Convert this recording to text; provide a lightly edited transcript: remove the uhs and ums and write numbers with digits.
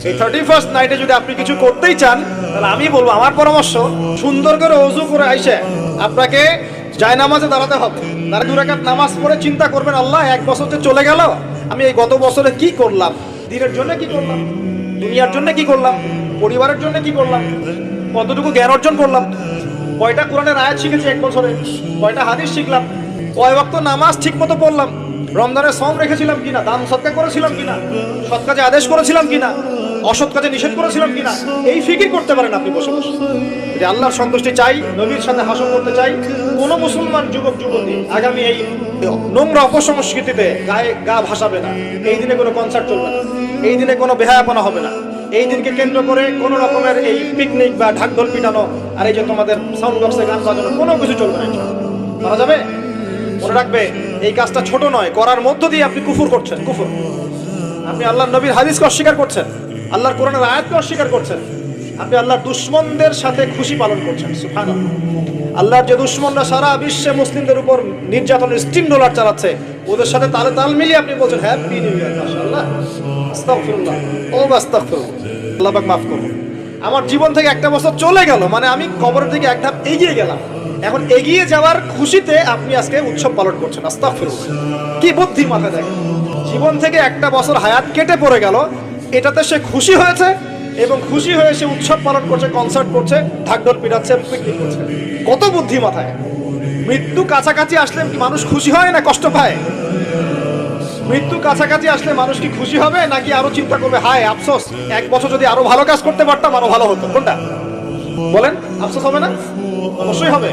এই 31st নাইটে যদি আপনি কিছু করতেই চান, তাহলে আমি বলবো, আমার পরামর্শ, সুন্দর করে ওযু করে আইসে আপনাকে জায়নামাজে দাঁড়াতে হবে। তারা 2 রাকাত নামাজ পড়ে চিন্তা করবেন, আল্লাহ 1 বছর যে চলে গেল, আমি এই গত বছরে কি করলাম, দিনের জন্য কি করলাম, দুনিয়ার জন্য কি করলাম, পরিবারের জন্য কি করলাম, কতটুকু জ্ঞান অর্জন করলাম, কয়টা কোরআনের আয়াত শিখেছি 1 বছরে, কয়টা হাদিস শিখলাম, কয় ওয়াক্ত নামাজ ঠিক মতো পড়লাম, রমজানের সম রেখেছিলাম কিনা, দান সদকা করেছিলাম কিনা, সৎ কাজে আদেশ করেছিলাম কিনা, অসৎ কাজে নিষেধ করেছিলাম কিনা, এই ফিকির করতে পারেন আপনি বসে বসে। যে আল্লাহর সন্তুষ্টি চাই, নবীর সাথে হাসর করতে চাই, কোন মুসলমান যুবক যুবতী আগামী এই নোংরা অপসংস্কৃতিতে গায়ে গা ভাসাবে না। এই দিনে কোনো কনসার্ট চলবে না, এই দিনে কোনো বেহায়াপনা হবে না, এই দিনকে কেন্দ্র করে কোন রকমের এই পিকনিক বা ঢাকঢোল পিটানো আর এই যে তোমাদের সাউন্ড বক্সে গান বাজানো কোনো কিছু চলবে না। করা যাবে? মনে রাখবে, এই কাজটা ছোট নয়, করার মধ্য দিয়ে আপনি কুফর করছেন। কুফর, আপনি আল্লাহর নবীর হাদিসকে অস্বীকার করছেন, আল্লাহর কোরআনের আয়াতকে অস্বীকার করছেন, আপনি আল্লাহর দুশমনদের সাথে খুশি পালন করছেন। সুবহানাল্লাহ। আল্লাহর যে দুশমনরা সারা বিশ্বে মুসলিমদের উপর নির্যাতনের স্টিম রোলার চালাচ্ছে, ওদের সাথে তালে তাল মিলিয়ে আপনি বলছেন হ্যাপি নিউ ইয়ার, মাশাআল্লাহ, আস্তাগফিরুল্লাহ, ও আস্তাগফিরুল্লাহ, আল্লাহ পাক মাফ করুন। আমার জীবন থেকে 1টা বছর চলে গেল, মানে আমি কবরের দিকে এক ধাপ এগিয়ে গেলাম, এখন এগিয়ে যাওয়ার খুশিতে আপনি আজকে উৎসব পালন করছেন। আস্তাগফিরুল্লাহ, কি বুদ্ধি মাথায় দেখেন। জীবন থেকে 1টা বছর হায়াত কেটে পড়ে গেল, এটাতে সে খুশি হয়েছে এবং খুশি হয়ে সে উৎসব পালন করছে, কনসার্ট করছে, ঢাকঢোল পিটাচ্ছে, পিকনিক করছে। কত বুদ্ধি মাথায়। মৃত্যু কাছাকাছি আসলে কি মানুষ খুশি হয় না কষ্ট পায়? মৃত্যু কাছাকাছি আসলে মানুষ কি খুশি হবে নাকি আরো চিন্তা করবে, হায় আফসোস, 1 বছর যদি আরো ভালো কাজ করতে পারতাম আরো ভালো হতো? কোনটা বলেন? আফসোস হবে না? অবশ্যই হবে।